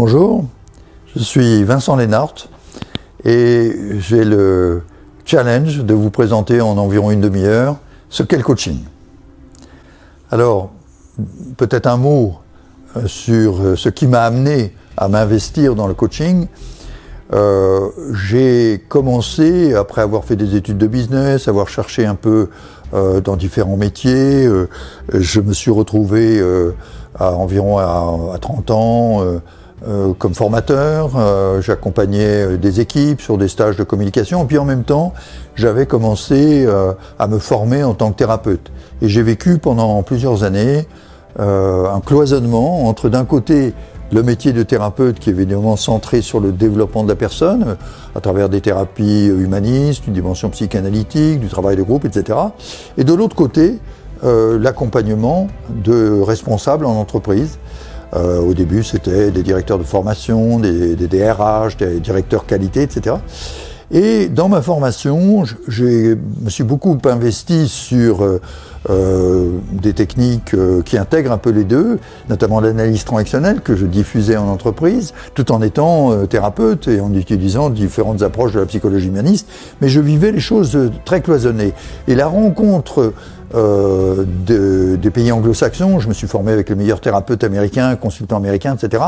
Bonjour, je suis Vincent Lénart et j'ai le challenge de vous présenter en environ une demi-heure ce qu'est le coaching. Alors, peut-être un mot sur ce qui m'a amené à m'investir dans le coaching. J'ai commencé, après avoir fait des études de business, avoir cherché un peu dans différents métiers, je me suis retrouvé environ à 30 ans comme formateur, j'accompagnais des équipes sur des stages de communication, et puis en même temps, j'avais commencé à me former en tant que thérapeute. Et j'ai vécu pendant plusieurs années un cloisonnement entre d'un côté le métier de thérapeute qui est évidemment centré sur le développement de la personne, à travers des thérapies humanistes, une dimension psychanalytique, du travail de groupe, etc. Et de l'autre côté, l'accompagnement de responsables en entreprise. Au début, c'était des directeurs de formation, des DRH, des directeurs qualité, etc. Et dans ma formation, je me suis beaucoup investi sur des techniques qui intègrent un peu les deux, notamment l'analyse transactionnelle que je diffusais en entreprise, tout en étant thérapeute et en utilisant différentes approches de la psychologie humaniste. Mais je vivais les choses très cloisonnées. Et la rencontre des pays anglo-saxons, je me suis formé avec les meilleurs thérapeutes américains, consultants américains, etc.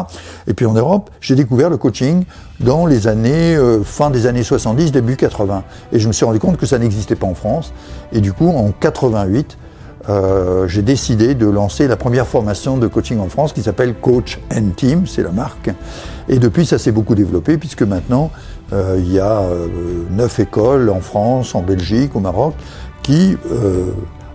Et puis en Europe, j'ai découvert le coaching dans les années, fin des années 70, début 80. Et je me suis rendu compte que ça n'existait pas en France. Et du coup, en 88, j'ai décidé de lancer la première formation de coaching en France qui s'appelle Coach and Team, c'est la marque. Et depuis, ça s'est beaucoup développé puisque maintenant, il y a 9 écoles en France, en Belgique, au Maroc, qui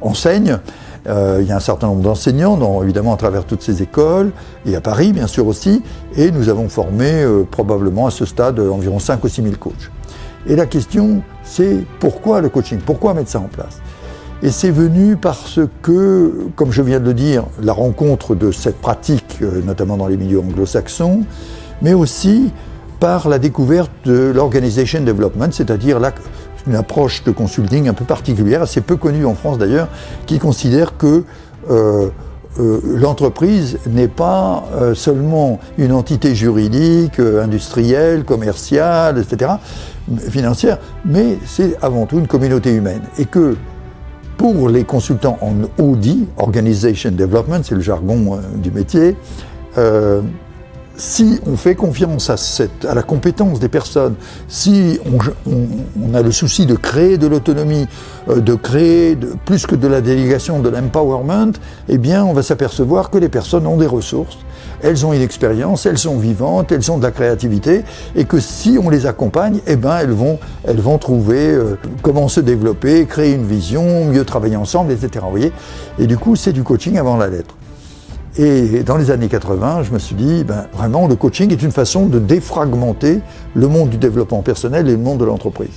enseignent. Il y a un certain nombre d'enseignants, évidemment à travers toutes ces écoles, et à Paris bien sûr aussi, et nous avons formé probablement à ce stade environ 5 ou 6 000 coachs. Et la question, c'est pourquoi le coaching? Pourquoi mettre ça en place? Et c'est venu parce que, comme je viens de le dire, la rencontre de cette pratique, notamment dans les milieux anglo-saxons, mais aussi par la découverte de l'organization development, c'est-à-dire une approche de consulting un peu particulière, assez peu connue en France d'ailleurs, qui considère que l'entreprise n'est pas seulement une entité juridique, industrielle, commerciale, etc., financière, mais c'est avant tout une communauté humaine. Et que pour les consultants en OD, Organization Development, c'est le jargon du métier, si on fait confiance à la compétence des personnes, si on a le souci de créer de l'autonomie, de créer plus que de la délégation, de l'empowerment, eh bien on va s'apercevoir que les personnes ont des ressources, elles ont une expérience, elles sont vivantes, elles ont de la créativité, et que si on les accompagne, eh ben elles vont trouver comment se développer, créer une vision, mieux travailler ensemble, etc. Vous voyez ? Et du coup, c'est du coaching avant la lettre. Et dans les années 80, je me suis dit, vraiment, le coaching est une façon de défragmenter le monde du développement personnel et le monde de l'entreprise.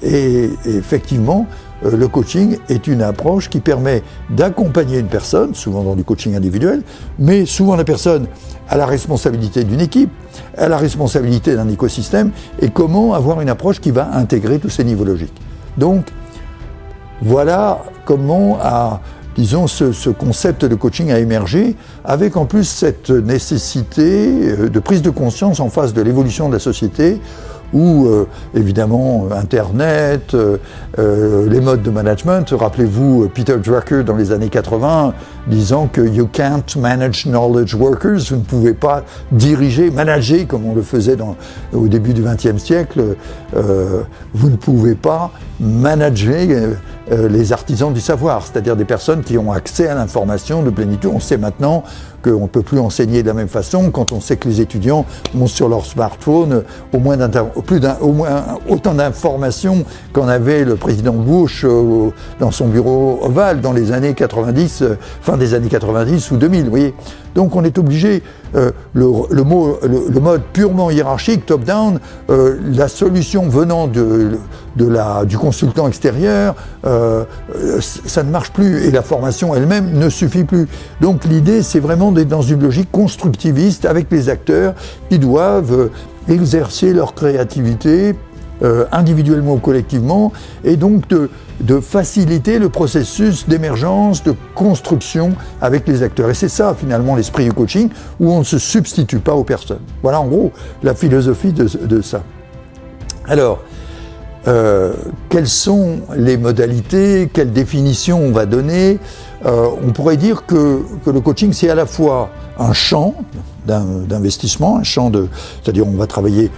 Et effectivement, le coaching est une approche qui permet d'accompagner une personne, souvent dans du coaching individuel, mais souvent la personne a la responsabilité d'une équipe, a la responsabilité d'un écosystème, et comment avoir une approche qui va intégrer tous ces niveaux logiques. Donc, voilà comment disons, ce concept de coaching a émergé, avec en plus cette nécessité de prise de conscience en face de l'évolution de la société, où évidemment Internet, les modes de management, rappelez-vous Peter Drucker dans les années 80 disant que you can't manage knowledge workers, vous ne pouvez pas manager comme on le faisait au début du XXe siècle, vous ne pouvez pas manager les artisans du savoir, c'est-à-dire des personnes qui ont accès à l'information de plénitude. On sait maintenant qu'on ne peut plus enseigner de la même façon quand on sait que les étudiants ont sur leur smartphone au moins autant d'informations qu'en avait le président Bush dans son bureau ovale dans les années 90, fin des années 90 ou 2000, vous voyez. Donc on est obligé, le mode purement hiérarchique, top-down, la solution venant du consultant extérieur, ça ne marche plus et la formation elle-même ne suffit plus. Donc l'idée, c'est vraiment d'être dans une logique constructiviste avec les acteurs qui doivent exercer leur créativité individuellement ou collectivement, et donc de faciliter le processus d'émergence, de construction avec les acteurs. Et c'est ça finalement l'esprit du coaching, où on ne se substitue pas aux personnes. Voilà en gros la philosophie de ça. Alors, quelles sont les modalités, quelle définition on va donner? On pourrait dire que le coaching, c'est à la fois un champ d'investissement, c'est-à-dire on va travailler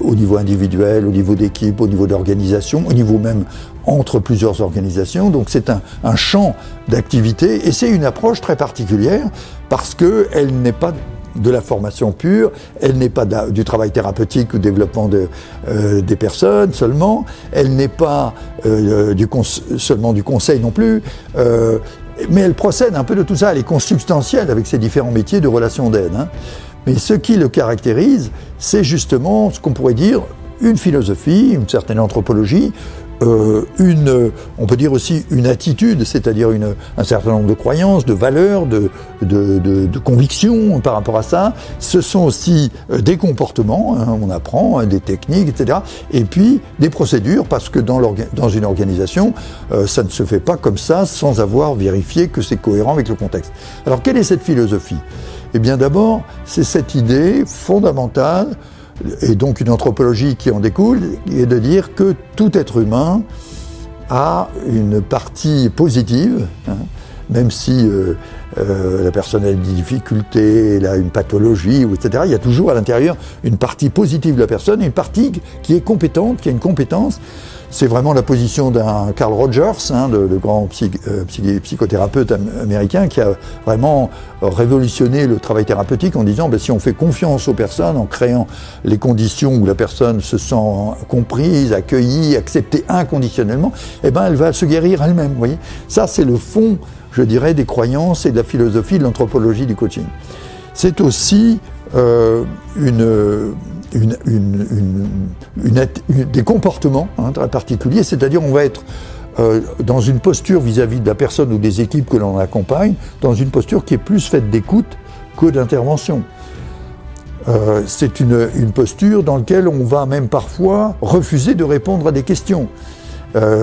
au niveau individuel, au niveau d'équipe, au niveau d'organisation, au niveau même entre plusieurs organisations. Donc c'est un champ d'activité et c'est une approche très particulière parce qu'elle n'est pas de la formation pure, elle n'est pas du travail thérapeutique ou développement des personnes seulement, elle n'est pas seulement du conseil non plus, mais elle procède un peu de tout ça, elle est consubstantielle avec ses différents métiers de relations d'aide. Mais ce qui le caractérise, c'est justement ce qu'on pourrait dire une philosophie, une certaine anthropologie, on peut dire aussi une attitude, c'est-à-dire un certain nombre de croyances, de valeurs, de convictions par rapport à ça. Ce sont aussi des comportements, on apprend, des techniques, etc. Et puis des procédures, parce que dans une organisation, ça ne se fait pas comme ça sans avoir vérifié que c'est cohérent avec le contexte. Alors quelle est cette philosophie ? Eh bien d'abord, c'est cette idée fondamentale, et donc une anthropologie qui en découle, est de dire que tout être humain a une partie positive, même si la personne a des difficultés, elle a une pathologie, etc. Il y a toujours à l'intérieur une partie positive de la personne, une partie qui est compétente, qui a une compétence. C'est vraiment la position d'un Carl Rogers, le grand psychothérapeute américain, qui a vraiment révolutionné le travail thérapeutique en disant si on fait confiance aux personnes, en créant les conditions où la personne se sent comprise, accueillie, acceptée inconditionnellement, elle va se guérir elle-même. Vous voyez, ça c'est le fond, je dirais, des croyances et de la philosophie de l'anthropologie du coaching. C'est aussi des comportements très particuliers, c'est-à-dire on va être dans une posture vis-à-vis de la personne ou des équipes que l'on accompagne, dans une posture qui est plus faite d'écoute que d'intervention. C'est une posture dans laquelle on va même parfois refuser de répondre à des questions.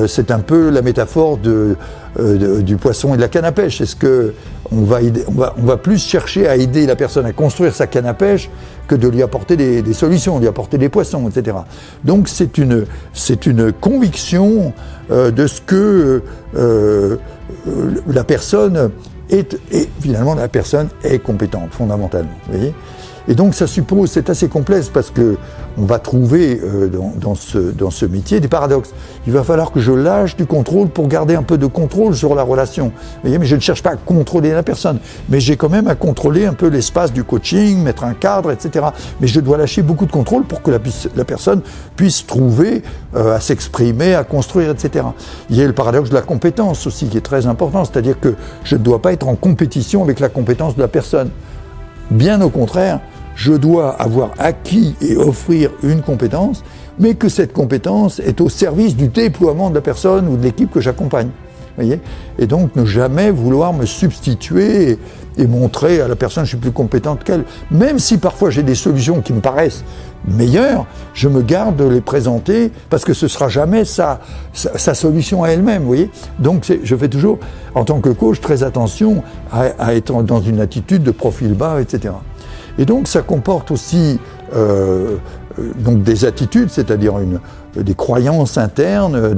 C'est un peu la métaphore du poisson et de la canne à pêche. Est-ce que on va plus chercher à aider la personne à construire sa canne à pêche que de lui apporter des solutions, lui apporter des poissons, etc. Donc c'est une conviction de ce que la personne est, et finalement la personne est compétente fondamentalement. Vous voyez ? Et donc ça suppose, c'est assez complexe parce que on va trouver dans ce métier des paradoxes. Il va falloir que je lâche du contrôle pour garder un peu de contrôle sur la relation. Vous voyez, mais je ne cherche pas à contrôler la personne, mais j'ai quand même à contrôler un peu l'espace du coaching, mettre un cadre, etc. Mais je dois lâcher beaucoup de contrôle pour que la personne puisse trouver à s'exprimer, à construire, etc. Il y a le paradoxe de la compétence aussi qui est très important, c'est-à-dire que je ne dois pas être en compétition avec la compétence de la personne. Bien au contraire, je dois avoir acquis et offrir une compétence, mais que cette compétence est au service du déploiement de la personne ou de l'équipe que j'accompagne. Voyez ? Et donc ne jamais vouloir me substituer et montrer à la personne que je suis plus compétente qu'elle. Même si parfois j'ai des solutions qui me paraissent meilleures, je me garde de les présenter parce que ce ne sera jamais sa solution à elle-même. Vous voyez ? Donc je fais toujours, en tant que coach, très attention à être dans une attitude de profil bas, etc. Et donc ça comporte aussi donc des attitudes, c'est-à-dire des croyances internes,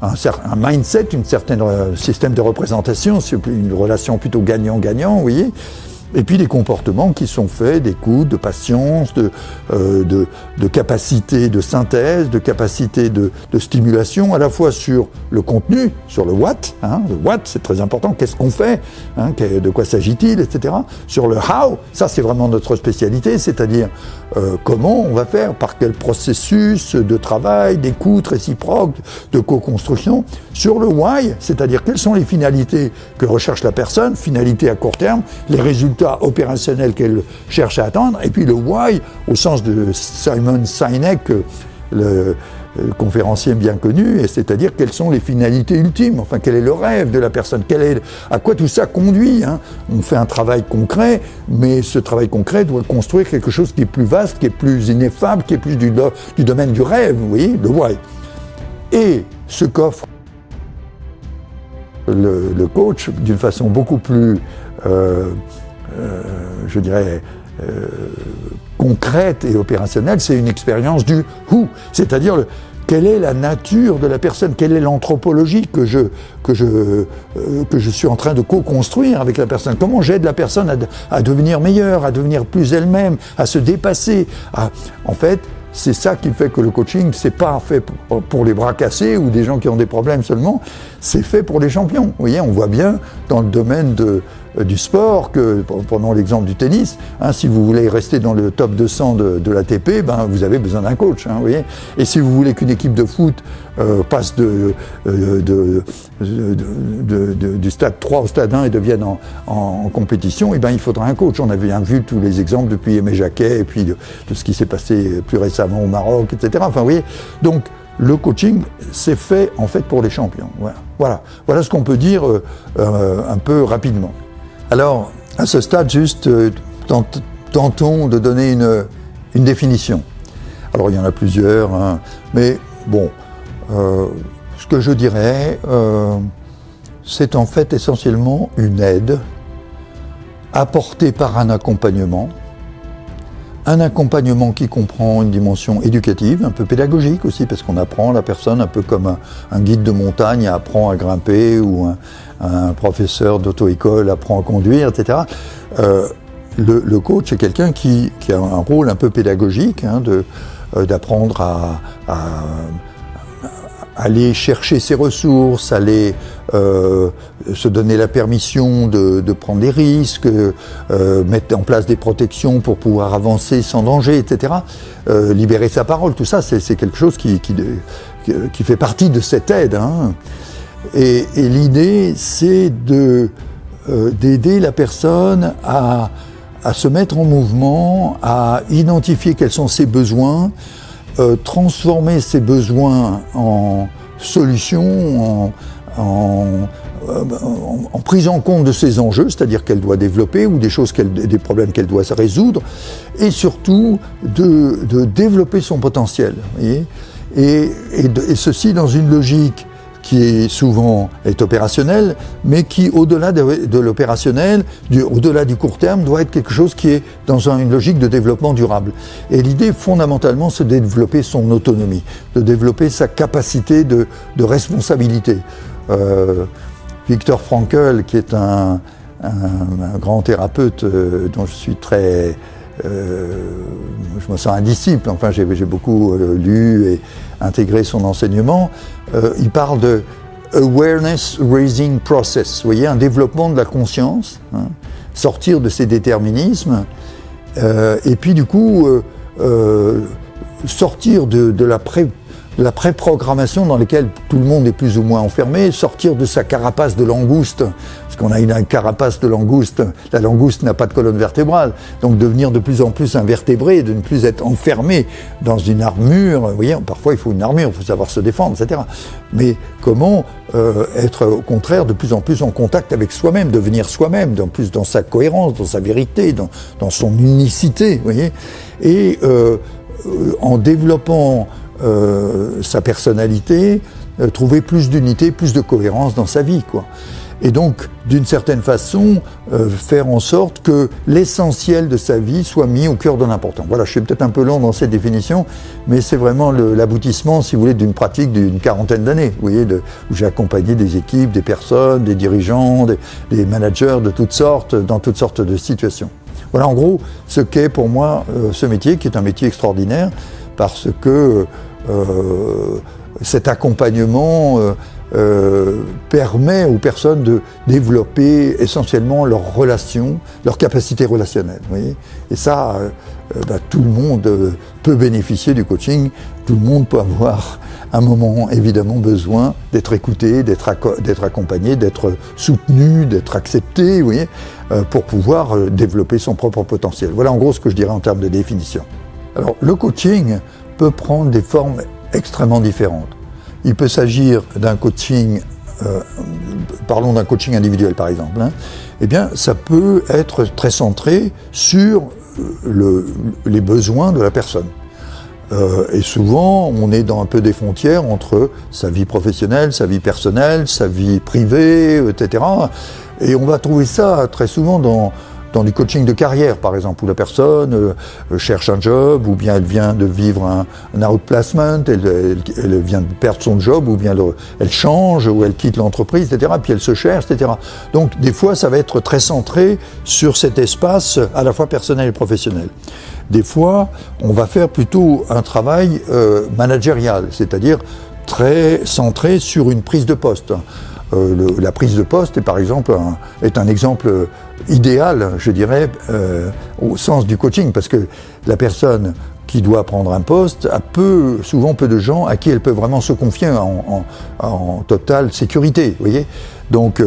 un mindset, un certain système de représentation, c'est une relation plutôt gagnant-gagnant, vous voyez. Et puis des comportements qui sont faits d'écoute, de patience, de capacité de synthèse, de capacité de stimulation, à la fois sur le contenu, sur le what, le what c'est très important, qu'est-ce qu'on fait, de quoi s'agit-il, etc. Sur le how, ça c'est vraiment notre spécialité, c'est-à-dire comment on va faire, par quel processus de travail, d'écoute réciproque, de co-construction. Sur le why, c'est-à-dire quelles sont les finalités que recherche la personne, finalités à court terme, les résultats opérationnels qu'elle cherche à atteindre, et puis le why, au sens de Simon Sinek, conférencier bien connu, et c'est-à-dire quelles sont les finalités ultimes, enfin quel est le rêve de la personne, à quoi tout ça conduit. Hein. On fait un travail concret, mais ce travail concret doit construire quelque chose qui est plus vaste, qui est plus ineffable, qui est plus du domaine du rêve, vous voyez, le why. Et ce qu'offre le coach d'une façon beaucoup plus, je dirais, concrète et opérationnelle, c'est une expérience du who, c'est-à-dire quelle est la nature de la personne, quelle est l'anthropologie que je suis en train de co-construire avec la personne, comment j'aide la personne à devenir meilleure, à devenir plus elle-même, à se dépasser. En fait, c'est ça qui fait que le coaching, c'est pas fait pour les bras cassés ou des gens qui ont des problèmes seulement, c'est fait pour les champions. Vous voyez, on voit bien dans le domaine du sport, que prenons l'exemple du tennis, hein, si vous voulez rester dans le top 200 de l'ATP, ben, vous avez besoin d'un coach. Hein, vous voyez. Et si vous voulez qu'une équipe de foot passe du stade 3 au stade 1 et devienne en compétition, et ben, il faudra un coach. On a bien vu tous les exemples depuis Aimé Jacquet et puis de ce qui s'est passé plus récemment au Maroc, etc. Enfin, vous voyez, donc le coaching, c'est fait en fait pour les champions. Voilà ce qu'on peut dire un peu rapidement. Alors, à ce stade, juste tentons de donner une définition. Alors, il y en a plusieurs, hein, mais bon, ce que je dirais, c'est en fait essentiellement une aide apportée par un accompagnement qui comprend une dimension éducative, un peu pédagogique aussi, parce qu'on apprend la personne un peu comme un guide de montagne apprend à grimper ou un professeur d'auto-école apprend à conduire, etc. Le coach est quelqu'un qui a un rôle un peu pédagogique, hein, d'apprendre à aller chercher ses ressources, aller se donner la permission de prendre des risques, mettre en place des protections pour pouvoir avancer sans danger, etc. Libérer sa parole, tout ça, c'est quelque chose qui fait partie de cette aide. Hein. Et l'idée, c'est d'aider la personne à se mettre en mouvement, à identifier quels sont ses besoins, transformer ses besoins en solutions, en prise en compte de ses enjeux, c'est-à-dire qu'elle doit développer ou des problèmes qu'elle doit résoudre, et surtout de développer son potentiel. Voyez, et ceci dans une logique qui souvent est opérationnelle, mais qui, au-delà de l'opérationnel, au-delà du court terme, doit être quelque chose qui est dans une logique de développement durable. Et l'idée, fondamentalement, c'est de développer son autonomie, de développer sa capacité de responsabilité. Victor Frankl, qui est un grand thérapeute dont je suis très... je me sens un disciple, enfin j'ai beaucoup lu et intégré son enseignement, il parle de awareness raising process, vous voyez, un développement de la conscience, hein, sortir de ses déterminismes, et puis du coup sortir de la pré-programmation dans laquelle tout le monde est plus ou moins enfermé, sortir de sa carapace de langouste, parce qu'on a une carapace de langouste, la langouste n'a pas de colonne vertébrale, donc devenir de plus en plus invertébré, de ne plus être enfermé dans une armure, vous voyez, parfois il faut une armure, il faut savoir se défendre, etc. Mais comment être au contraire de plus en plus en contact avec soi-même, devenir soi-même, plus dans sa cohérence, dans sa vérité, dans son unicité, vous voyez, et en développant sa personnalité, trouver plus d'unité, plus de cohérence dans sa vie, quoi. Et donc, d'une certaine façon, faire en sorte que l'essentiel de sa vie soit mis au cœur de l'important. Voilà, je suis peut-être un peu long dans cette définition, mais c'est vraiment l'aboutissement, si vous voulez, d'une pratique d'une quarantaine d'années, vous voyez, où j'ai accompagné des équipes, des personnes, des dirigeants, des managers de toutes sortes, dans toutes sortes de situations. Voilà, en gros, ce qu'est pour moi ce métier, qui est un métier extraordinaire, parce que cet accompagnement permet aux personnes de développer essentiellement leurs relations, leurs capacités relationnelles. Vous voyez, et ça, tout le monde peut bénéficier du coaching, tout le monde peut avoir un moment évidemment besoin d'être écouté, d'être accompagné, d'être soutenu, d'être accepté, vous voyez, pour pouvoir développer son propre potentiel. Voilà en gros ce que je dirais en termes de définition. Alors le coaching peut prendre des formes extrêmement différentes. Il peut s'agir d'un coaching, parlons d'un coaching individuel par exemple, hein, eh bien ça peut être très centré sur les besoins de la personne. Et souvent, on est dans un peu des frontières entre sa vie professionnelle, sa vie personnelle, sa vie privée, etc. Et on va trouver ça très souvent dans du coaching de carrière, par exemple, où la personne cherche un job, ou bien elle vient de vivre un outplacement, elle vient de perdre son job, ou bien elle change, ou elle quitte l'entreprise, etc. Puis elle se cherche, etc. Donc, des fois, ça va être très centré sur cet espace à la fois personnel et professionnel. Des fois, on va faire plutôt un travail managérial, c'est-à-dire très centré sur une prise de poste. La prise de poste est par exemple un exemple idéal, je dirais, au sens du coaching, parce que la personne qui doit prendre un poste a souvent peu de gens à qui elle peut vraiment se confier en totale sécurité, vous voyez. Donc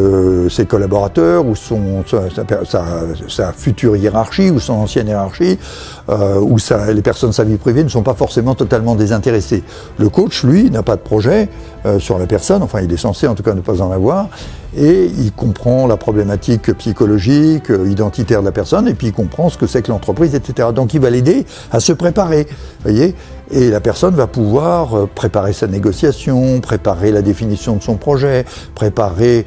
ses collaborateurs ou sa future hiérarchie ou son ancienne hiérarchie ou les personnes de sa vie privée ne sont pas forcément totalement désintéressées. Le coach, lui, n'a pas de projet sur la personne, enfin il est censé en tout cas ne pas en avoir, et il comprend la problématique psychologique, identitaire de la personne, et puis il comprend ce que c'est que l'entreprise, etc. Donc il va l'aider à se préparer, voyez. Et la personne va pouvoir préparer sa négociation, préparer la définition de son projet, préparer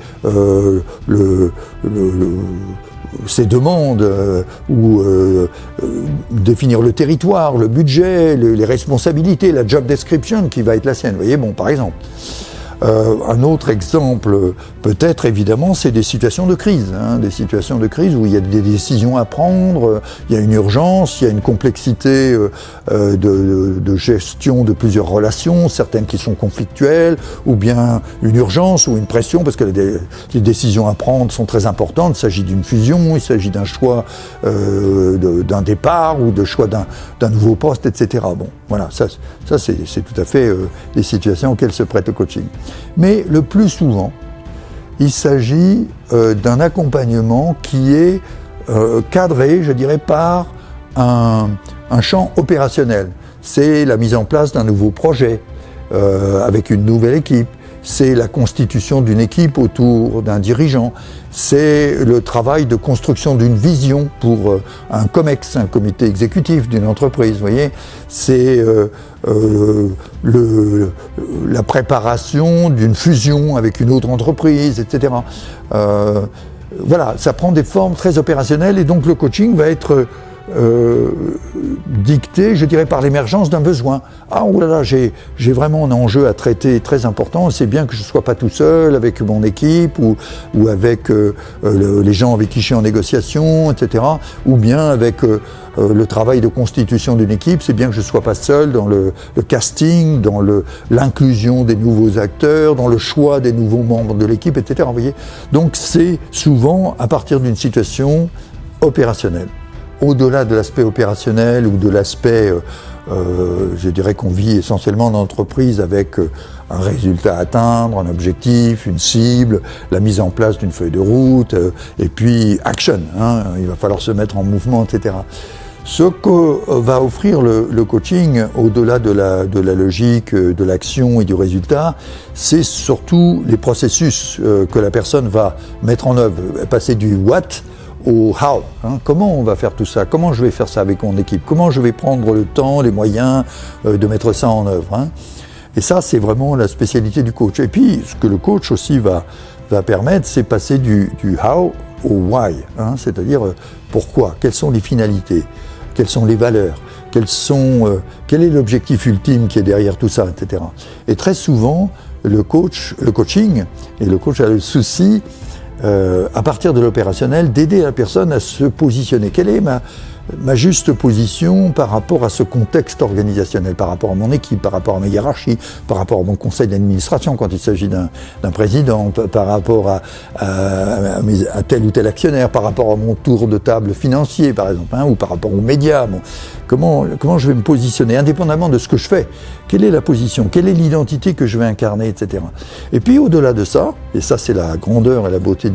ses demandes, ou définir le territoire, le budget, les responsabilités, la job description qui va être la sienne. Vous voyez, bon, par exemple. Un autre exemple, peut-être évidemment, c'est des situations de crise, hein, des situations de crise où il y a des décisions à prendre, il y a une urgence, il y a une complexité de gestion de plusieurs relations, certaines qui sont conflictuelles, ou bien une urgence ou une pression, parce que les décisions à prendre sont très importantes. Il s'agit d'une fusion, il s'agit d'un choix d'un départ ou de choix d'un nouveau poste, etc. Bon, voilà, ça c'est tout à fait des situations auxquelles se prête le coaching. Mais le plus souvent, il s'agit d'un accompagnement qui est cadré, je dirais, par un champ opérationnel. C'est la mise en place d'un nouveau projet avec une nouvelle équipe. C'est la constitution d'une équipe autour d'un dirigeant. C'est le travail de construction d'une vision pour un COMEX, un comité exécutif d'une entreprise, vous voyez. C'est la préparation d'une fusion avec une autre entreprise, etc. Voilà, ça prend des formes très opérationnelles et donc le coaching va être dicté, je dirais, par l'émergence d'un besoin. Ah, oh là là, j'ai vraiment un enjeu à traiter très important, c'est bien que je ne sois pas tout seul avec mon équipe ou avec les gens avec qui je suis en négociation, etc. Ou bien avec le travail de constitution d'une équipe, c'est bien que je ne sois pas seul dans le casting, dans l'inclusion des nouveaux acteurs, dans le choix des nouveaux membres de l'équipe, etc. Vous voyez. Donc c'est souvent à partir d'une situation opérationnelle. Au-delà de l'aspect opérationnel ou de l'aspect, je dirais qu'on vit essentiellement en entreprise avec un résultat à atteindre, un objectif, une cible, la mise en place d'une feuille de route, et puis action, hein, il va falloir se mettre en mouvement, etc. Ce que va offrir le coaching, au-delà de la logique, de l'action et du résultat, c'est surtout les processus que la personne va mettre en œuvre, passer du what au how, hein, comment on va faire tout ça, comment je vais faire ça avec mon équipe, comment je vais prendre le temps, les moyens de mettre ça en œuvre. Hein. Et ça, c'est vraiment la spécialité du coach. Et puis, ce que le coach aussi va permettre, c'est passer du how au why, hein, c'est-à-dire pourquoi, quelles sont les finalités, quelles sont les valeurs, quel est l'objectif ultime qui est derrière tout ça, etc. Et très souvent, le coaching, et le coach a le souci, à partir de l'opérationnel, d'aider la personne à se positionner. Quelle est ma juste position par rapport à ce contexte organisationnel, par rapport à mon équipe, par rapport à ma hiérarchie, par rapport à mon conseil d'administration quand il s'agit d'un président, par rapport à tel ou tel actionnaire, par rapport à mon tour de table financier, par exemple, hein, ou par rapport aux médias. Bon, comment je vais me positionner, indépendamment de ce que je fais. Quelle est la position, quelle est l'identité que je vais incarner, etc. Et puis au-delà de ça, et ça c'est la grandeur et la beauté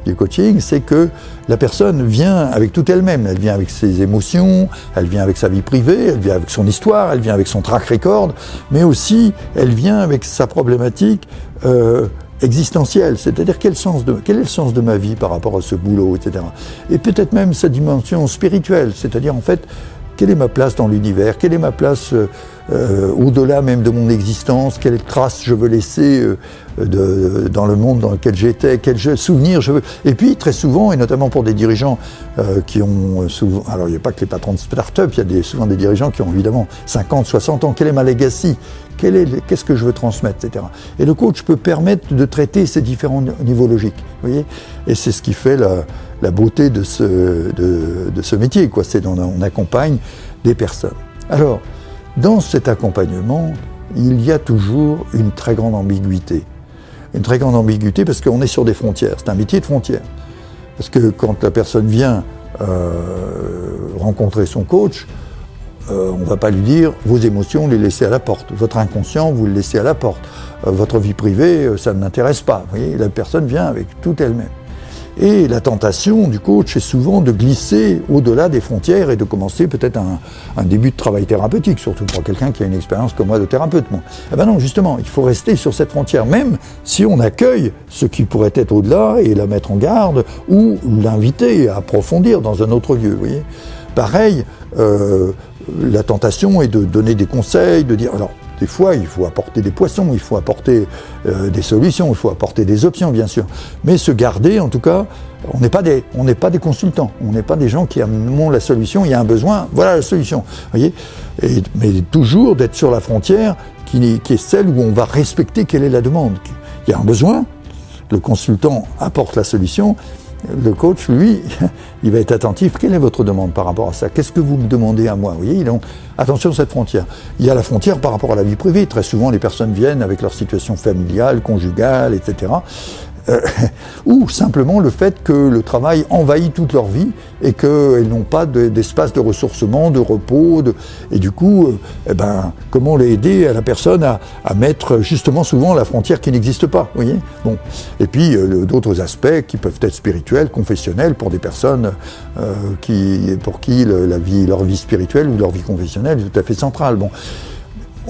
du coaching, c'est que la personne vient avec tout elle-même. Elle vient avec ses émotions, elle vient avec sa vie privée, elle vient avec son histoire, elle vient avec son track record, mais aussi elle vient avec sa problématique existentielle, c'est-à-dire quel est le sens de ma vie par rapport à ce boulot, etc. Et peut-être même sa dimension spirituelle, c'est-à-dire en fait, quelle est ma place dans l'univers, quelle est ma place au-delà même de mon existence, quelle trace je veux laisser dans le monde dans lequel j'étais, quel souvenir je veux. Et puis très souvent, et notamment pour des dirigeants qui ont souvent, alors il n'y a pas que les patrons de start-up, il y a souvent des dirigeants qui ont évidemment 50, 60 ans, quelle est ma legacy, qu'est-ce que je veux transmettre, etc. Et le coach peut permettre de traiter ces différents niveaux logiques, vous voyez. Et c'est ce qui fait la beauté de ce métier, quoi. C'est on accompagne des personnes. Alors, dans cet accompagnement, il y a toujours une très grande ambiguïté. Une très grande ambiguïté parce qu'on est sur des frontières, c'est un métier de frontières. Parce que quand la personne vient rencontrer son coach, on ne va pas lui dire vos émotions, les laissez à la porte. Votre inconscient, vous le laissez à la porte. Votre vie privée, ça ne m'intéresse pas. Vous voyez, la personne vient avec tout elle-même. Et la tentation du coach est souvent de glisser au-delà des frontières et de commencer peut-être un début de travail thérapeutique, surtout pour quelqu'un qui a une expérience comme moi de thérapeute. Bon. Eh ben non, justement, il faut rester sur cette frontière, même si on accueille ce qui pourrait être au-delà et la mettre en garde ou l'inviter à approfondir dans un autre lieu. Vous voyez. Pareil, la tentation est de donner des conseils, de dire alors. Des fois, il faut apporter des poissons, il faut apporter des solutions, il faut apporter des options, bien sûr. Mais se garder, en tout cas, on n'est pas des consultants, on n'est pas des gens qui amènent la solution, il y a un besoin, voilà la solution. Voyez. Mais toujours d'être sur la frontière qui est celle où on va respecter quelle est la demande. Il y a un besoin, le consultant apporte la solution. Le coach, lui, il va être attentif. Quelle est votre demande par rapport à ça? Qu'est-ce que vous me demandez à moi? Vous voyez, donc, attention à cette frontière. Il y a la frontière par rapport à la vie privée. Très souvent, les personnes viennent avec leur situation familiale, conjugale, etc. Ou simplement le fait que le travail envahit toute leur vie et qu'elles n'ont pas d'espace de ressourcement, de repos, et du coup, comment aider à la personne à mettre justement souvent la frontière qui n'existe pas, vous voyez. Bon. Et puis d'autres aspects qui peuvent être spirituels, confessionnels pour des personnes pour qui leur vie spirituelle ou leur vie confessionnelle est tout à fait centrale. Bon.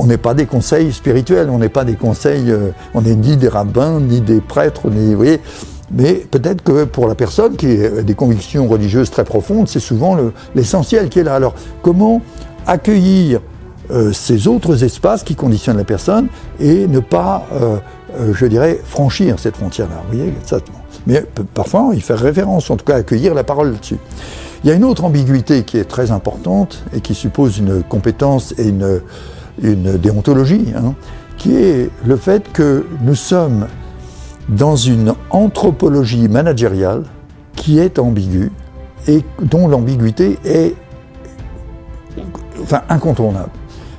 On n'est pas des conseils spirituels, on n'est pas des conseils, on n'est ni des rabbins, ni des prêtres, vous voyez. Mais peut-être que pour la personne qui a des convictions religieuses très profondes, c'est souvent l'essentiel qui est là. Alors, comment accueillir ces autres espaces qui conditionnent la personne et ne pas, je dirais, franchir cette frontière-là, vous voyez, exactement. Mais parfois, y faire référence, en tout cas accueillir la parole là-dessus. Il y a une autre ambiguïté qui est très importante et qui suppose une compétence et une déontologie, qui est le fait que nous sommes dans une anthropologie managériale qui est ambiguë et dont l'ambiguïté est incontournable.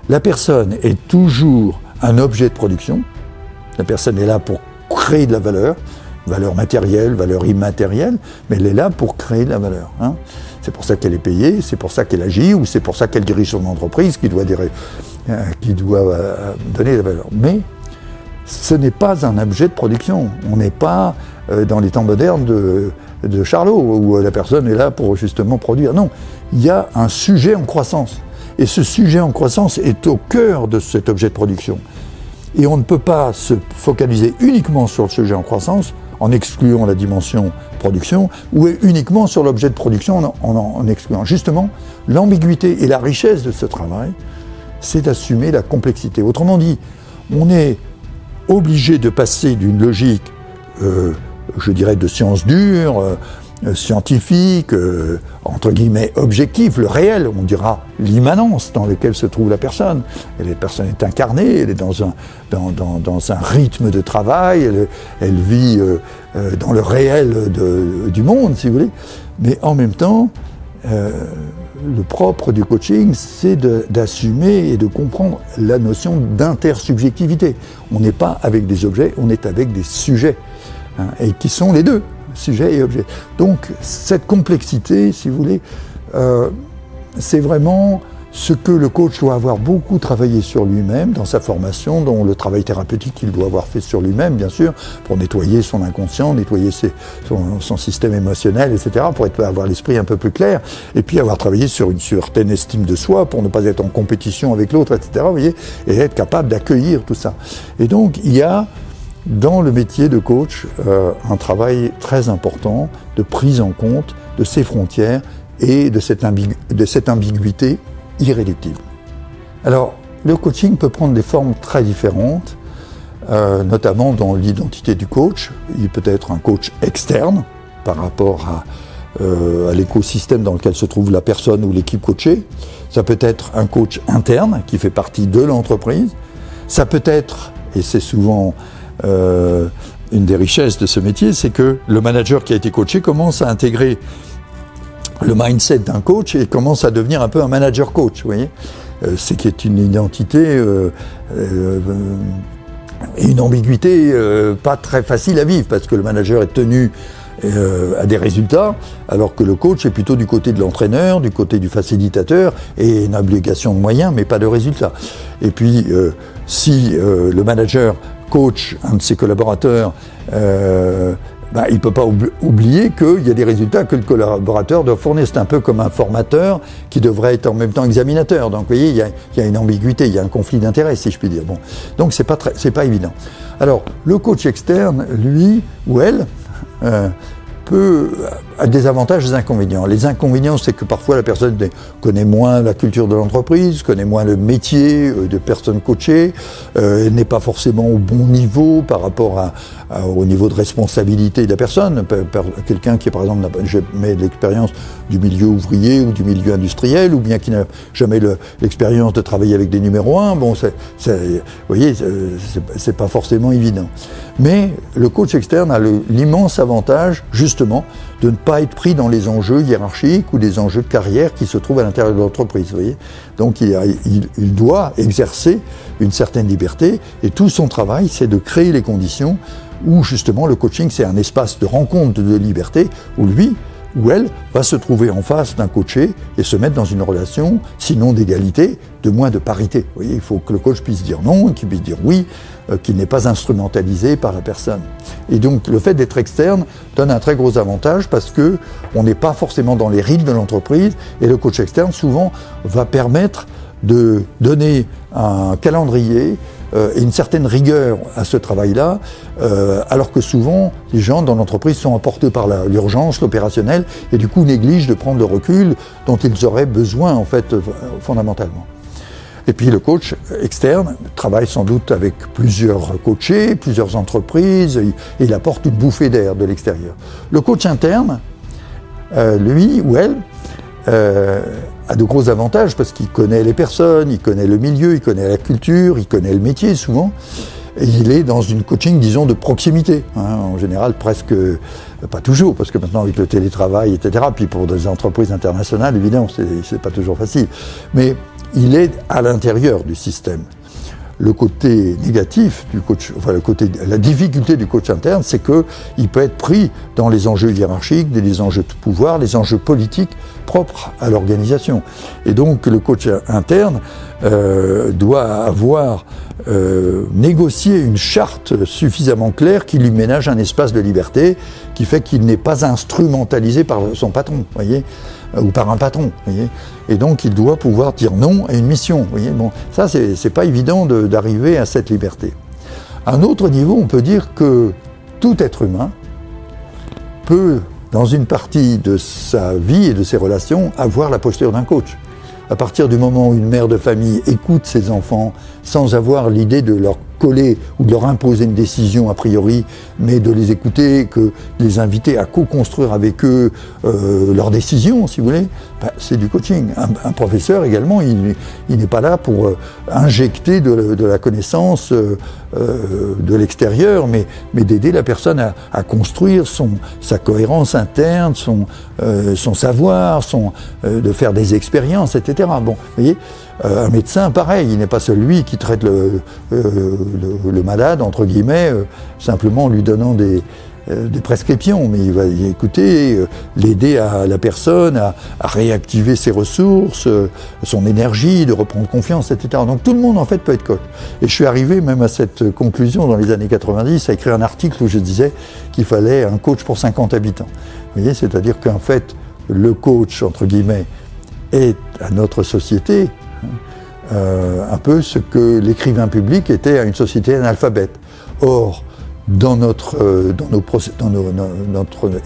La personne est toujours un objet de production, la personne est là pour créer de la valeur matérielle, valeur immatérielle, mais elle est là pour créer de la valeur. C'est pour ça qu'elle est payée, c'est pour ça qu'elle agit, ou c'est pour ça qu'elle dirige son entreprise qui doit donner la valeur. Mais ce n'est pas un objet de production. On n'est pas dans les temps modernes de Charlot, où la personne est là pour justement produire. Non, il y a un sujet en croissance. Et ce sujet en croissance est au cœur de cet objet de production. Et on ne peut pas se focaliser uniquement sur le sujet en croissance, en excluant la dimension production, ou uniquement sur l'objet de production en excluant. Justement, l'ambiguïté et la richesse de ce travail, c'est d'assumer la complexité. Autrement dit, on est obligé de passer d'une logique, je dirais, de sciences dures, scientifique, entre guillemets objectif, le réel, on dira l'immanence dans laquelle se trouve la personne. Et la personne est incarnée, elle est dans un rythme de travail, elle vit dans le réel du monde, si vous voulez. Mais en même temps, le propre du coaching, c'est d'assumer et de comprendre la notion d'intersubjectivité. On n'est pas avec des objets, on est avec des sujets, et qui sont les deux. Sujet et objet. Donc cette complexité, si vous voulez, c'est vraiment ce que le coach doit avoir beaucoup travaillé sur lui-même dans sa formation, dont le travail thérapeutique qu'il doit avoir fait sur lui-même, bien sûr, pour nettoyer son inconscient, nettoyer son système émotionnel, etc., pour avoir l'esprit un peu plus clair, et puis avoir travaillé sur une certaine estime de soi, pour ne pas être en compétition avec l'autre, etc., vous voyez, et être capable d'accueillir tout ça. Et donc, il y a dans le métier de coach un travail très important de prise en compte de ses frontières et de cette ambiguïté irréductible. Alors, le coaching peut prendre des formes très différentes, notamment dans l'identité du coach. Il peut être un coach externe par rapport à l'écosystème dans lequel se trouve la personne ou l'équipe coachée. Ça peut être un coach interne qui fait partie de l'entreprise. Ça peut être, et c'est souvent une des richesses de ce métier, c'est que le manager qui a été coaché commence à intégrer le mindset d'un coach et commence à devenir un peu un manager coach, vous voyez. C'est qui est une identité et une ambiguïté pas très facile à vivre, parce que le manager est tenu à des résultats, alors que le coach est plutôt du côté de l'entraîneur, du côté du facilitateur, et une obligation de moyens, mais pas de résultats. Et puis, si le manager coach un de ses collaborateurs, il ne peut pas oublier qu'il y a des résultats que le collaborateur doit fournir. C'est un peu comme un formateur qui devrait être en même temps examinateur. Donc vous voyez, il y a une ambiguïté, il y a un conflit d'intérêts, si je puis dire. Bon. Donc c'est pas évident. Alors, le coach externe, lui ou elle, a des avantages et des inconvénients. Les inconvénients, c'est que parfois la personne connaît moins la culture de l'entreprise, connaît moins le métier de personnes coachées, n'est pas forcément au bon niveau par rapport au niveau de responsabilité de la personne. Quelqu'un qui, par exemple, n'a jamais l'expérience du milieu ouvrier ou du milieu industriel, ou bien qui n'a jamais l'expérience de travailler avec des numéros 1, bon, vous voyez, c'est pas forcément évident. Mais le coach externe a l'immense avantage, justement, de ne pas être pris dans les enjeux hiérarchiques ou des enjeux de carrière qui se trouvent à l'intérieur de l'entreprise, vous voyez. Donc il doit exercer une certaine liberté, et tout son travail, c'est de créer les conditions où justement le coaching, c'est un espace de rencontre de liberté, où lui ou elle va se trouver en face d'un coaché et se mettre dans une relation, sinon d'égalité, de moins de parité. Vous voyez, il faut que le coach puisse dire non, qu'il puisse dire oui, qu'il n'est pas instrumentalisé par la personne. Et donc le fait d'être externe donne un très gros avantage, parce que on n'est pas forcément dans les rythmes de l'entreprise, et le coach externe souvent va permettre de donner un calendrier et une certaine rigueur à ce travail-là, alors que souvent les gens dans l'entreprise sont emportés par l'urgence, l'opérationnel, et du coup négligent de prendre le recul dont ils auraient besoin en fait fondamentalement. Et puis le coach externe travaille sans doute avec plusieurs coachés, plusieurs entreprises, et il apporte une bouffée d'air de l'extérieur. Le coach interne, lui ou elle, a de gros avantages, parce qu'il connaît les personnes, il connaît le milieu, il connaît la culture, il connaît le métier souvent, et il est dans une coaching, disons, de proximité, hein, en général presque, pas toujours, parce que maintenant avec le télétravail, etc., puis pour des entreprises internationales, évidemment, c'est pas toujours facile, mais il est à l'intérieur du système. Le côté négatif du coach, la difficulté du coach interne, c'est qu'il peut être pris dans les enjeux hiérarchiques, les enjeux de pouvoir, les enjeux politiques propres à l'organisation. Et donc le coach interne doit avoir négocié une charte suffisamment claire qui lui ménage un espace de liberté, qui fait qu'il n'est pas instrumentalisé par son patron, voyez, ou par un patron, voyez. Et donc il doit pouvoir dire non à une mission, voyez. Bon, ça c'est pas évident d'arriver à cette liberté. À un autre niveau, on peut dire que tout être humain peut, dans une partie de sa vie et de ses relations, avoir la posture d'un coach. À partir du moment où une mère de famille écoute ses enfants sans avoir l'idée de leur coller ou de leur imposer une décision a priori, mais de les écouter, de les inviter à co-construire avec eux leurs décisions, si vous voulez, c'est du coaching. Un professeur également, il n'est pas là pour injecter de la connaissance de l'extérieur, mais d'aider la personne à construire sa cohérence interne, son savoir, de faire des expériences, etc. Bon, vous voyez, un médecin, pareil, il n'est pas celui qui traite le malade, entre guillemets, simplement en lui donnant des prescriptions, mais il va écouter, l'aider à la personne à réactiver ses ressources, son énergie, de reprendre confiance, etc. Donc tout le monde en fait peut être coach. Et je suis arrivé même à cette conclusion dans les années 90, à écrire un article où je disais qu'il fallait un coach pour 50 habitants. Vous voyez, c'est-à-dire qu'en fait, le coach, entre guillemets, est à notre société un peu ce que l'écrivain public était à une société analphabète. Or, dans notre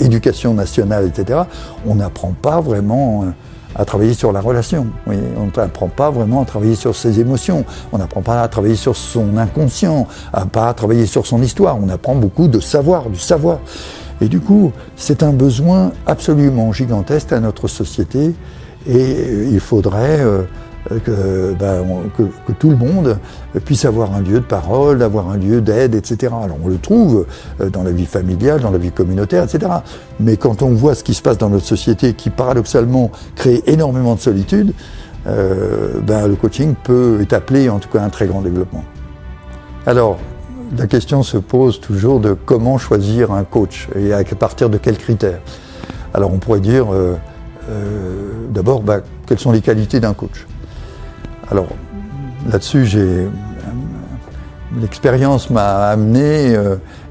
éducation nationale, etc., on n'apprend pas vraiment à travailler sur la relation. Oui, on n'apprend pas vraiment à travailler sur ses émotions, on n'apprend pas à travailler sur son inconscient, pas à travailler sur son histoire, on apprend beaucoup de savoir, du savoir. Et du coup, c'est un besoin absolument gigantesque à notre société et il faudrait que tout le monde puisse avoir un lieu de parole, avoir un lieu d'aide, etc. Alors on le trouve dans la vie familiale, dans la vie communautaire, etc. Mais quand on voit ce qui se passe dans notre société qui paradoxalement crée énormément de solitude, le coaching est appelé en tout cas à un très grand développement. Alors, la question se pose toujours de comment choisir un coach et à partir de quels critères. Alors on pourrait dire d'abord quelles sont les qualités d'un coach. Alors là-dessus, l'expérience m'a amené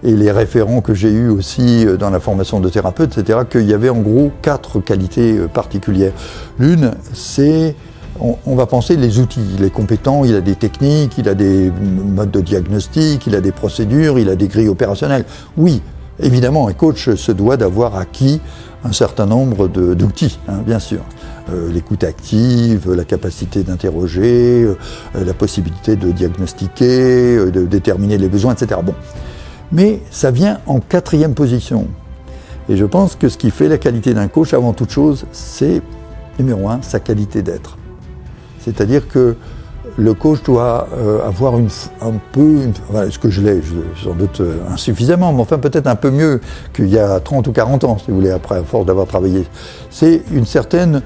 et les référents que j'ai eus aussi dans la formation de thérapeute, etc., qu'il y avait en gros 4 qualités particulières. L'une, c'est on va penser les outils. Il est compétent, il a des techniques, il a des modes de diagnostic, il a des procédures, il a des grilles opérationnelles. Oui, évidemment, un coach se doit d'avoir acquis un certain nombre d'outils, bien sûr. L'écoute active, la capacité d'interroger, la possibilité de diagnostiquer, de déterminer les besoins, etc. Bon. Mais ça vient en 4e position. Et je pense que ce qui fait la qualité d'un coach, avant toute chose, c'est, numéro 1, sa qualité d'être. C'est-à-dire que le coach doit avoir voilà, ce que je l'ai, sans doute insuffisamment, mais enfin peut-être un peu mieux qu'il y a 30 ou 40 ans, si vous voulez, après, à force d'avoir travaillé. C'est une certaine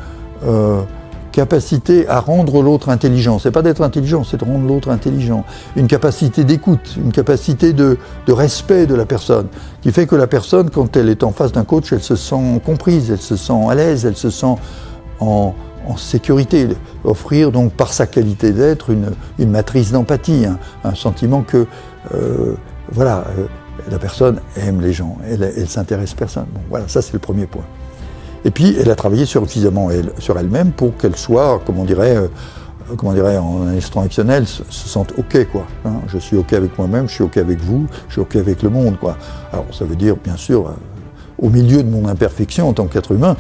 capacité à rendre l'autre intelligent. C'est pas d'être intelligent, c'est de rendre l'autre intelligent. Une capacité d'écoute, une capacité de respect de la personne, qui fait que la personne, quand elle est en face d'un coach, elle se sent comprise, elle se sent à l'aise, elle se sent en sécurité, offrir donc par sa qualité d'être une matrice d'empathie, un sentiment que la personne aime les gens, elle s'intéresse personne. Bon, voilà, ça c'est le premier point. Et puis elle a travaillé suffisamment sur elle-même pour qu'elle soit, comment on dirait en exceptionnel, se sente ok quoi. Je suis ok avec moi-même, je suis ok avec vous, je suis ok avec le monde quoi. Alors ça veut dire bien sûr au milieu de mon imperfection en tant qu'être humain,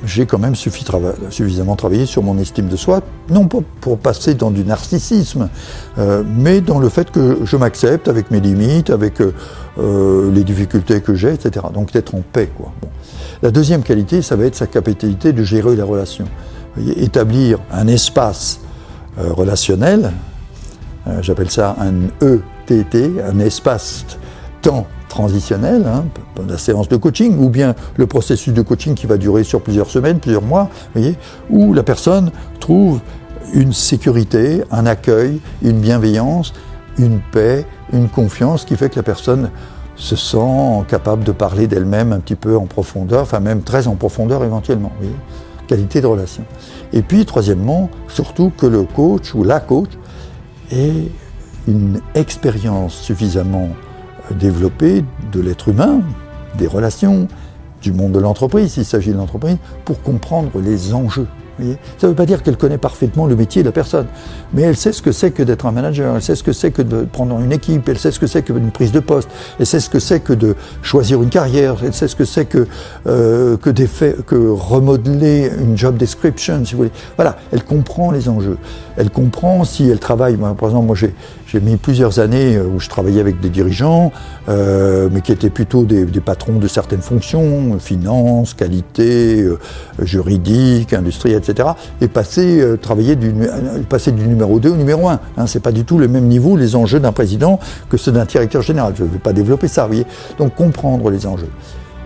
j'ai quand même suffisamment travaillé sur mon estime de soi, non pas pour passer dans du narcissisme, mais dans le fait que je m'accepte avec mes limites, avec les difficultés que j'ai, etc. Donc d'être en paix, quoi. Bon. La deuxième qualité, ça va être sa capacité de gérer la relation. Vous voyez, établir un espace relationnel, j'appelle ça un ETT, un espace-temps transitionnel, la séance de coaching, ou bien le processus de coaching qui va durer sur plusieurs semaines, plusieurs mois, vous voyez, où la personne trouve une sécurité, un accueil, une bienveillance, une paix, une confiance qui fait que la personne se sent capable de parler d'elle-même un petit peu en profondeur, enfin même très en profondeur éventuellement, vous voyez, qualité de relation. Et puis troisièmement, surtout que le coach ou la coach ait une expérience suffisamment développer de l'être humain, des relations, du monde de l'entreprise, s'il s'agit de l'entreprise, pour comprendre les enjeux. Ça ne veut pas dire qu'elle connaît parfaitement le métier de la personne, mais elle sait ce que c'est que d'être un manager, elle sait ce que c'est que de prendre une équipe, elle sait ce que c'est qu'une prise de poste, elle sait ce que c'est que de choisir une carrière, elle sait ce que c'est que remodeler une job description, si vous voulez. Voilà, elle comprend les enjeux. Elle comprend si elle travaille. Par exemple, moi j'ai mis plusieurs années où je travaillais avec des dirigeants, mais qui étaient plutôt des patrons de certaines fonctions, finance, qualité, juridique, industrielle, etc. Et passer du numéro 2 au numéro 1. C'est pas du tout le même niveau, les enjeux d'un président, que ceux d'un directeur général. Je ne vais pas développer ça, vous voyez. Donc comprendre les enjeux.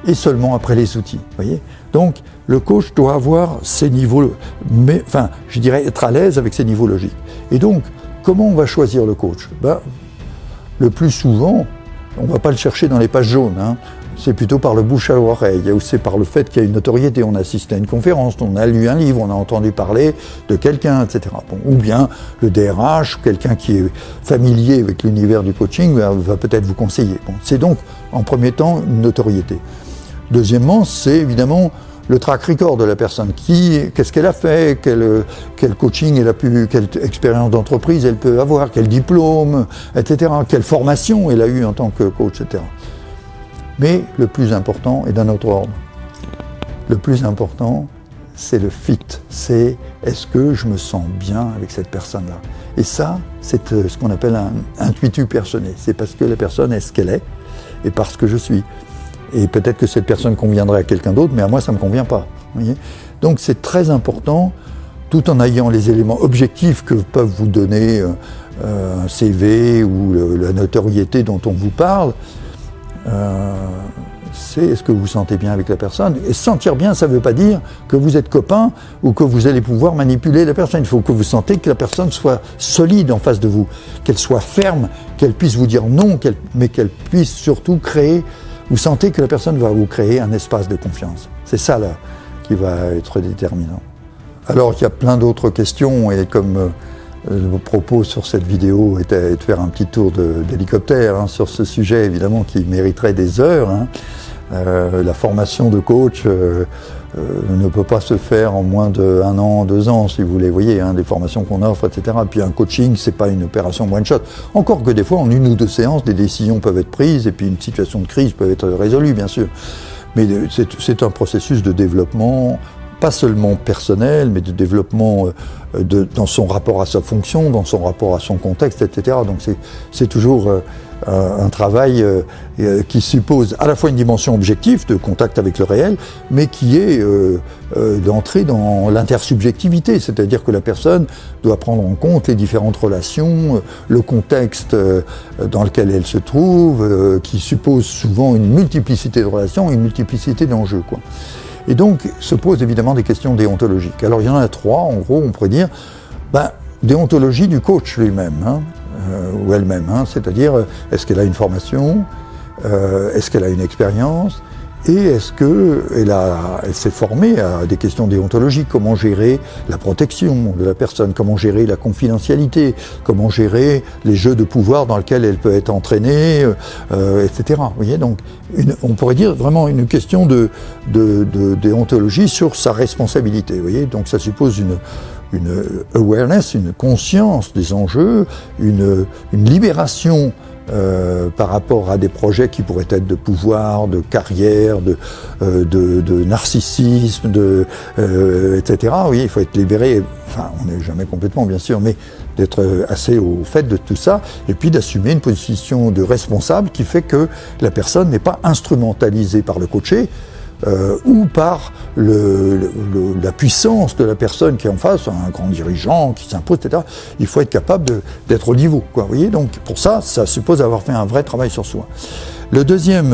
Et seulement après les outils, vous voyez. Donc le coach doit avoir ces niveaux, je dirais être à l'aise avec ces niveaux logiques. Et donc, comment on va choisir le coach ? Le plus souvent, on ne va pas le chercher dans les pages jaunes, hein. C'est plutôt par le bouche à oreille, ou c'est par le fait qu'il y a une notoriété, on assiste à une conférence, on a lu un livre, on a entendu parler de quelqu'un, etc. Bon, ou bien le DRH, quelqu'un qui est familier avec l'univers du coaching, va peut-être vous conseiller. Bon, c'est donc, en premier temps, une notoriété. Deuxièmement, c'est évidemment le track record de la personne. Qu'est-ce qu'elle a fait, quel coaching elle a pu, quelle expérience d'entreprise elle peut avoir, quel diplôme, etc. Quelle formation elle a eu en tant que coach, etc. Mais le plus important est d'un autre ordre. Le plus important, c'est le fit. C'est est-ce que je me sens bien avec cette personne-là? Et ça, c'est ce qu'on appelle un intuitu personné. C'est parce que la personne est ce qu'elle est et parce que je suis. Et peut-être que cette personne conviendrait à quelqu'un d'autre, mais à moi, ça ne me convient pas. Voyez. Donc c'est très important, tout en ayant les éléments objectifs que peuvent vous donner un CV ou la notoriété dont on vous parle, c'est est-ce que vous vous sentez bien avec la personne. Et se sentir bien, ça ne veut pas dire que vous êtes copain ou que vous allez pouvoir manipuler la personne. Il faut que vous sentez que la personne soit solide en face de vous, qu'elle soit ferme, qu'elle puisse vous dire non, mais qu'elle puisse surtout créer. Vous sentez que la personne va vous créer un espace de confiance. C'est ça là qui va être déterminant. Alors il y a plein d'autres questions et comme le propos sur cette vidéo était de faire un petit tour d'hélicoptère sur ce sujet évidemment qui mériterait des heures. La formation de coach ne peut pas se faire en moins d'1 an, 2 ans si vous voulez, voyez, des formations qu'on offre, etc. Puis un coaching, c'est pas une opération one shot. Encore que des fois, en 1 ou 2 séances, des décisions peuvent être prises et puis une situation de crise peut être résolue, bien sûr. Mais c'est un processus de développement, pas seulement personnel, mais de développement dans son rapport à sa fonction, dans son rapport à son contexte, etc. Donc c'est toujours un travail qui suppose à la fois une dimension objective, de contact avec le réel, mais qui est d'entrer dans l'intersubjectivité, c'est-à-dire que la personne doit prendre en compte les différentes relations, le contexte dans lequel elle se trouve, qui suppose souvent une multiplicité de relations, une multiplicité d'enjeux, quoi. Et donc, se posent évidemment des questions déontologiques. Alors, il y en a 3, en gros, on pourrait dire, déontologie du coach lui-même, ou elle-même, c'est-à-dire, est-ce qu'elle a une formation, est-ce qu'elle a une expérience, et est-ce qu'elle s'est formée à des questions déontologiques, comment gérer la protection de la personne, comment gérer la confidentialité, comment gérer les jeux de pouvoir dans lesquels elle peut être entraînée, etc. Vous voyez, donc on pourrait dire vraiment une question de déontologie sur sa responsabilité. Vous voyez, donc ça suppose une awareness, une conscience des enjeux, une libération par rapport à des projets qui pourraient être de pouvoir, de carrière, de narcissisme, etc. Oui, il faut être libéré, enfin on n'est jamais complètement bien sûr, mais d'être assez au fait de tout ça, et puis d'assumer une position de responsable qui fait que la personne n'est pas instrumentalisée par le coaché, ou par la puissance de la personne qui est en face, un grand dirigeant qui s'impose, etc. Il faut être capable d'être au niveau, quoi. Vous voyez, donc pour ça suppose avoir fait un vrai travail sur soi. Le deuxième,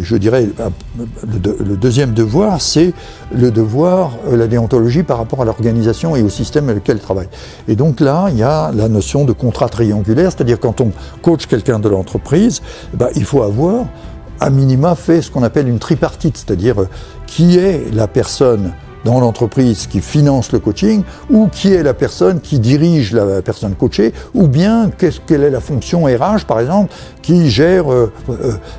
je dirais, le deuxième devoir, c'est le devoir, la déontologie par rapport à l'organisation et au système avec lequel elle travaille. Et donc là, il y a la notion de contrat triangulaire, c'est-à-dire quand on coach quelqu'un de l'entreprise, il faut avoir à minima fait ce qu'on appelle une tripartite, c'est-à-dire qui est la personne dans l'entreprise qui finance le coaching, ou qui est la personne qui dirige la personne coachée, ou bien quelle est la fonction RH par exemple qui gère,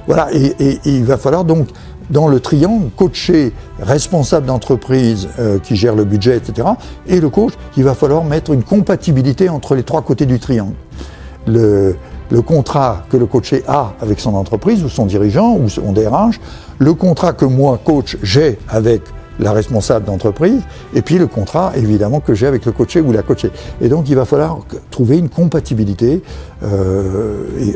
voilà, et il va falloir donc dans le triangle coacher responsable d'entreprise qui gère le budget, etc. et le coach, il va falloir mettre une compatibilité entre les 3 côtés du triangle. Le contrat que le coaché a avec son entreprise ou son dirigeant ou son DRH, le contrat que moi, coach, j'ai avec la responsable d'entreprise, et puis le contrat, évidemment, que j'ai avec le coaché ou la coachée. Et donc, il va falloir trouver une compatibilité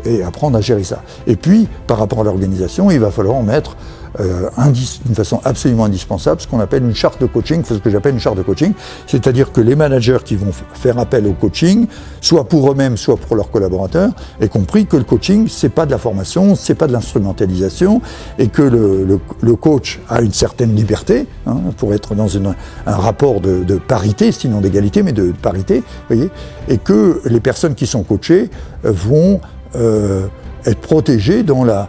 et apprendre à gérer ça. Et puis, par rapport à l'organisation, il va falloir en mettre d'une façon absolument indispensable ce qu'on appelle une charte de coaching, ce que j'appelle une charte de coaching, c'est-à-dire que les managers qui vont faire appel au coaching, soit pour eux-mêmes, soit pour leurs collaborateurs, aient compris que le coaching, c'est pas de la formation, c'est pas de l'instrumentalisation, et que le coach a une certaine liberté, pour être dans un rapport de parité, sinon d'égalité, mais de parité, vous voyez, et que les personnes qui sont coachées vont être protégé dans la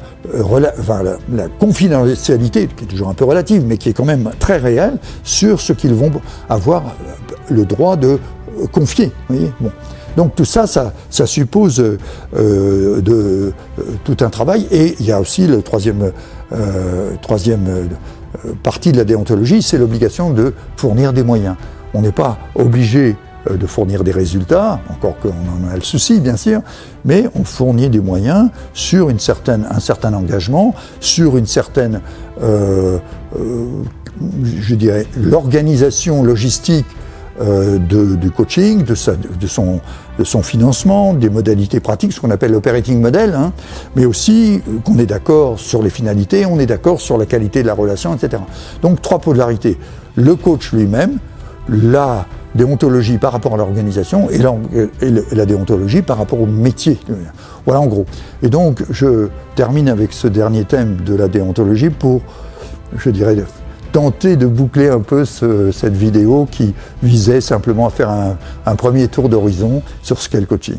confidentialité, qui est toujours un peu relative, mais qui est quand même très réelle, sur ce qu'ils vont avoir le droit de confier. Vous voyez, bon. Donc tout ça, ça suppose tout un travail. Et il y a aussi le troisième partie de la déontologie, c'est l'obligation de fournir des moyens. On n'est pas obligé de fournir des résultats, encore qu'on en a le souci bien sûr, mais on fournit des moyens sur un certain engagement, sur une certaine, je dirais, l'organisation logistique du coaching, de son financement, des modalités pratiques, ce qu'on appelle l'operating model, hein, mais aussi qu'on est d'accord sur les finalités, on est d'accord sur la qualité de la relation, etc. Donc 3 polarités. Le coach lui-même, la déontologie par rapport à l'organisation et la déontologie par rapport au métier. Voilà en gros. Et donc je termine avec ce dernier thème de la déontologie pour, je dirais, tenter de boucler un peu cette vidéo qui visait simplement à faire un premier tour d'horizon sur ce qu'est le coaching.